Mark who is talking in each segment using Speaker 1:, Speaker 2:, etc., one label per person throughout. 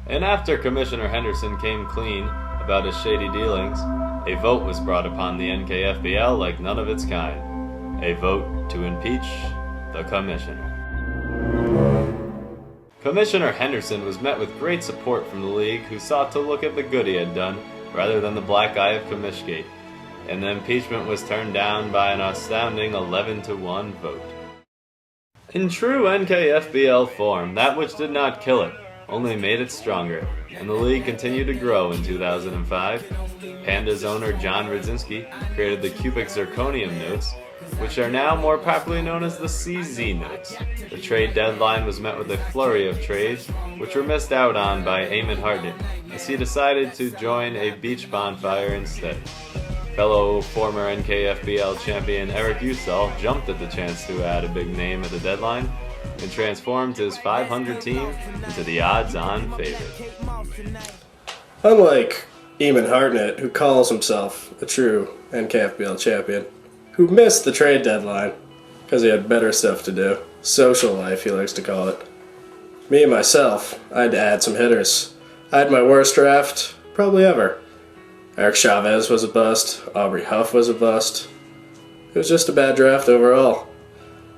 Speaker 1: And after Commissioner Henderson came clean about his shady dealings, a vote was brought upon the NKFBL like none of its kind. A vote to impeach the Commissioner. Commissioner Henderson was met with great support from the league, who sought to look at the good he had done rather than the black eye of Commishgate, and the impeachment was turned down by an astounding 11-1 vote. In true NKFBL form, that which did not kill it only made it stronger, and the league continued to grow in 2005. Panda's owner John Radzinski created the cubic zirconium notes, which are now more popularly known as the CZ notes. The trade deadline was met with a flurry of trades, which were missed out on by Eamon Hartnett, as he decided to join a beach bonfire instead. Fellow former NKFBL champion Eric Usall jumped at the chance to add a big name at the deadline, and transformed his 500 team into the odds-on favorite.
Speaker 2: Unlike Eamon Hartnett, who calls himself a true NKFBL champion, who missed the trade deadline because he had better stuff to do, social life he likes to call it. Me and myself, I had to add some hitters. I had my worst draft probably ever. Eric Chavez was a bust, Aubrey Huff was a bust. It was just a bad draft overall.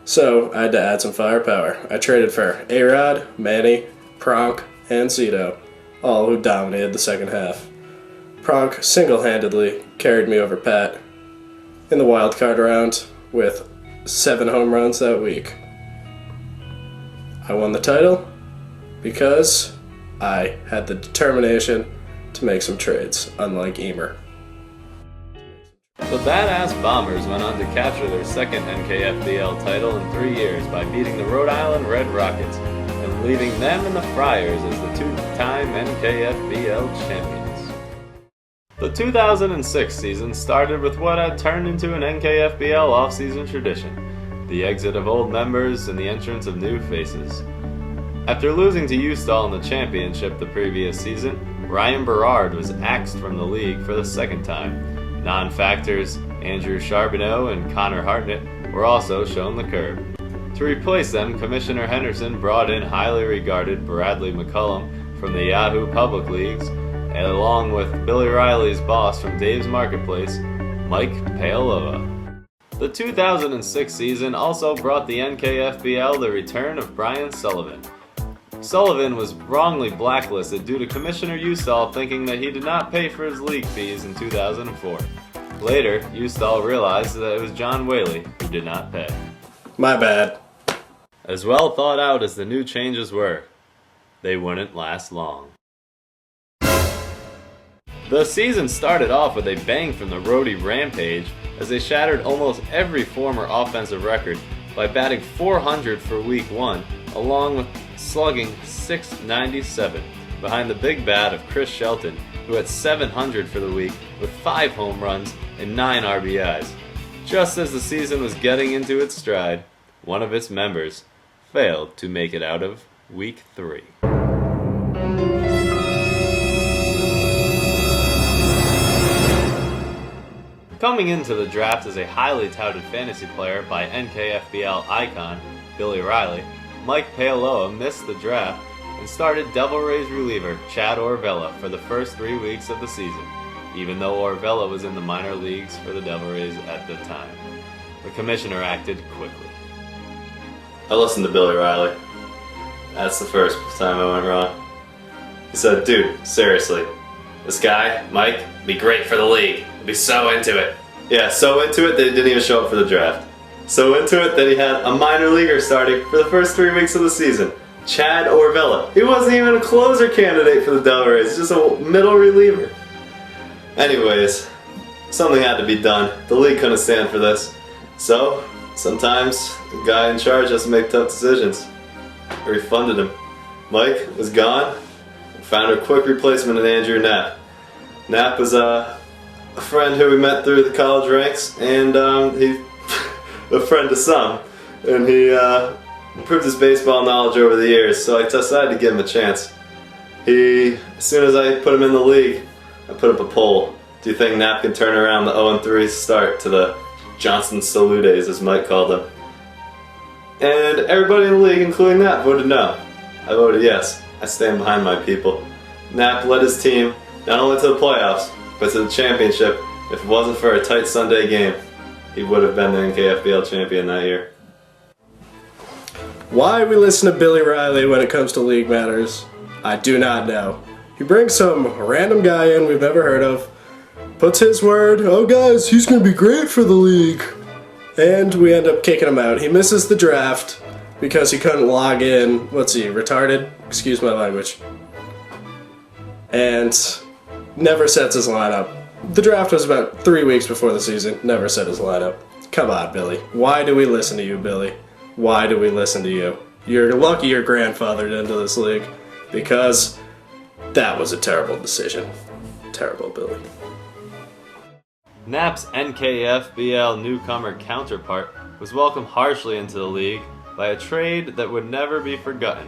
Speaker 2: So I had to add some firepower. I traded for A-Rod, Manny, Pronk, and Cito, all who dominated the second half. Pronk single-handedly carried me over Pat in the wildcard round with 7 home runs that week. I won the title because I had the determination to make some trades, unlike Eamer.
Speaker 1: The Badass Bombers went on to capture their second NKFBL title in 3 years by beating the Rhode Island Red Rockets and leaving them and the Friars as the two-time NKFBL champions. The 2006 season started with what had turned into an NKFBL off-season tradition, the exit of old members and the entrance of new faces. After losing to Usall in the championship the previous season, Ryan Berard was axed from the league for the second time. Non-factors Andrew Charbonneau and Connor Hartnett were also shown the curb. To replace them, Commissioner Henderson brought in highly regarded Bradley McCullum from the Yahoo Public Leagues, and along with Billy Riley's boss from Dave's Marketplace, Mike Paoloa. The 2006 season also brought the NKFBL the return of Brian Sullivan. Sullivan was wrongly blacklisted due to Commissioner Usall thinking that he did not pay for his league fees in 2004. Later, Usall realized that it was John Whaley who did not pay.
Speaker 2: My bad.
Speaker 1: As well thought out as the new changes were, they wouldn't last long. The season started off with a bang from the roadie Rampage as they shattered almost every former offensive record by batting .400 for Week 1, along with slugging .697 behind the big bat of Chris Shelton, who had .700 for the week with 5 home runs and 9 RBIs. Just as the season was getting into its stride, one of its members failed to make it out of Week 3. Coming into the draft as a highly touted fantasy player by NKFBL icon Billy Riley, Mike Paoloa missed the draft and started Devil Rays reliever Chad Orvella for the first 3 weeks of the season, even though Orvella was in the minor leagues for the Devil Rays at the time. The commissioner acted quickly.
Speaker 3: I listened to Billy Riley. That's the first time I went wrong. He said, dude, seriously, this guy, Mike, be great for the league. Be so into it. Yeah, so into it that he didn't even show up for the draft. So into it that he had a minor leaguer starting for the first 3 weeks of the season. Chad Orvella. He wasn't even a closer candidate for the Devil Rays, just a middle reliever. Anyways, something had to be done. The league couldn't stand for this. So, sometimes the guy in charge has to make tough decisions. I refunded him. Mike was gone. Found a quick replacement in Andrew Knapp. Knapp was a friend who we met through the college ranks, and he's a friend to some, and he improved his baseball knowledge over the years, so I decided to give him a chance. As soon as I put him in the league, I put up a poll. Do you think Knapp can turn around the 0-3 start to the Johnson Salutes, as Mike called them? And everybody in the league, including Knapp, voted no. I voted yes. I stand behind my people. Knapp led his team not only to the playoffs, but to the championship. If it wasn't for a tight Sunday game, he would have been the NKFBL champion that year.
Speaker 2: Why we listen to Billy Riley when it comes to league matters, I do not know. He brings some random guy in we've never heard of, puts his word, oh guys, he's going to be great for the league, and we end up kicking him out. He misses the draft because he couldn't log in. What's he, retarded? Excuse my language. And never sets his lineup. The draft was about 3 weeks before the season, never set his lineup. Come on, Billy. Why do we listen to you, Billy? Why do we listen to you? You're lucky you're grandfathered into this league, because that was a terrible decision. Terrible, Billy.
Speaker 1: Knapp's NKFBL newcomer counterpart was welcomed harshly into the league by a trade that would never be forgotten.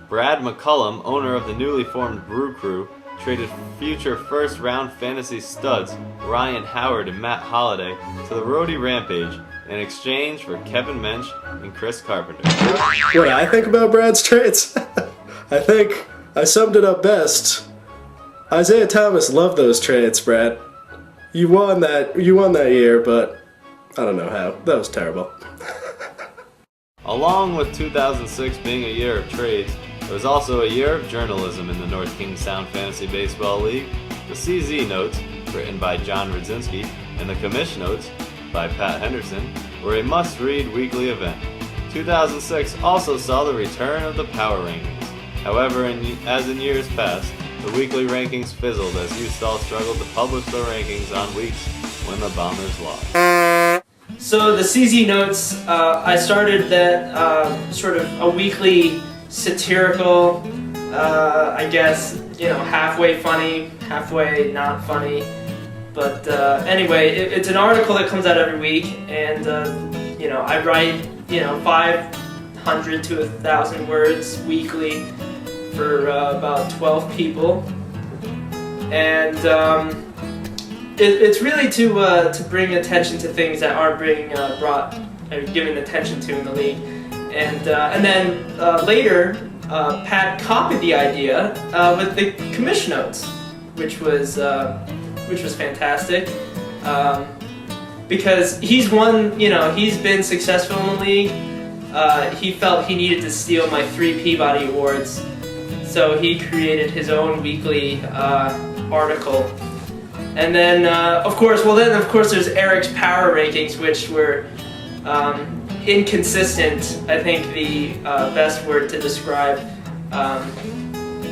Speaker 1: Brad McCullum, owner of the newly formed Brew Crew, traded future first-round fantasy studs Ryan Howard and Matt Holliday to the Roadie Rampage in exchange for Kevin Mensch and Chris Carpenter.
Speaker 2: What do I think about Brad's trades? I think I summed it up best. Isaiah Thomas loved those trades, Brad. You won that year, but I don't know how. That was terrible.
Speaker 1: Along with 2006 being a year of trades, it was also a year of journalism in the North Kingstown Fantasy Baseball League. The CZ Notes, written by John Radzinski, and the Commish Notes, by Pat Henderson, were a must-read weekly event. 2006 also saw the return of the Power Rankings. However, as in years past, the weekly rankings fizzled as Ustall struggled to publish the rankings on weeks when the Bombers lost.
Speaker 4: So the CZ Notes, I started that sort of a weekly satirical, I guess, halfway funny, halfway not funny. But anyway, it's an article that comes out every week, and I write 500 to 1,000 words weekly for about 12 people, and it's really to bring attention to things that aren't being given attention to in the league, and then later Pat copied the idea with the Commish Notes, which was fantastic, because he's been successful in the league. He felt he needed to steal my 3 Peabody Awards, so he created his own weekly article. And then, of course, there's Eric's Power Rankings, which were inconsistent. I think the best word to describe.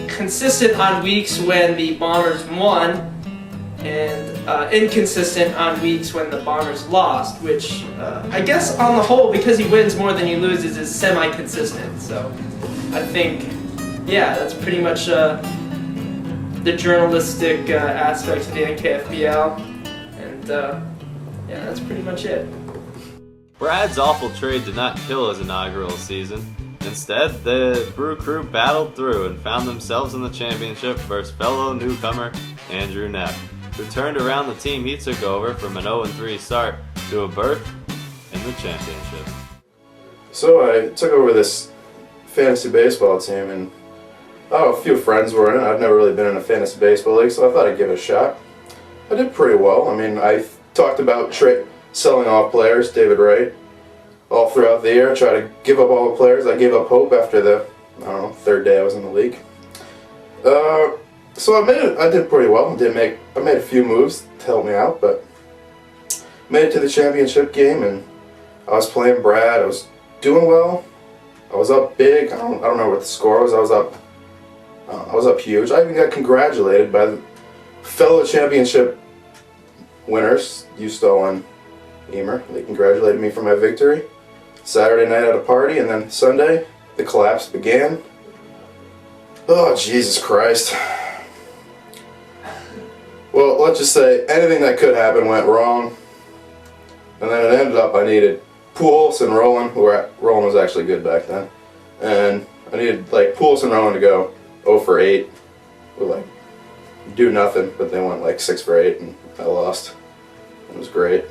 Speaker 4: Consistent on weeks when the Bombers won, and inconsistent on weeks when the Bombers lost, which I guess on the whole, because he wins more than he loses, is semi-consistent. So I think, yeah, that's pretty much the journalistic aspects of the NKFBL, and yeah, that's pretty much it.
Speaker 1: Brad's awful trade did not kill his inaugural season. Instead, the Brew Crew battled through and found themselves in the championship versus fellow newcomer Andrew Knapp, who turned around the team he took over from an 0-3 start to a berth in the championship.
Speaker 5: So I took over this fantasy baseball team, and a few friends were in it. I've never really been in a fantasy baseball league, so I thought I'd give it a shot. I did pretty well. I mean, I talked about selling off players, David Wright, all throughout the year. I tried to give up all the players. I gave up hope after the, third day I was in the league. So I did pretty well. I made a few moves to help me out, but made it to the championship game, and I was playing Brad. I was doing well. I was up big. I don't know what the score was. I was up huge. I even got congratulated by the fellow championship winners, Ustall and Emer. They congratulated me for my victory. Saturday night at a party, and then Sunday, the collapse began. Oh, Jesus Christ. Well, let's just say anything that could happen went wrong. And then it ended up I needed Pujols and Roland, Roland was actually good back then. And I needed Pujols and Roland to go 0 for 8. Do nothing, but they went 6 for 8, and I lost. It was great.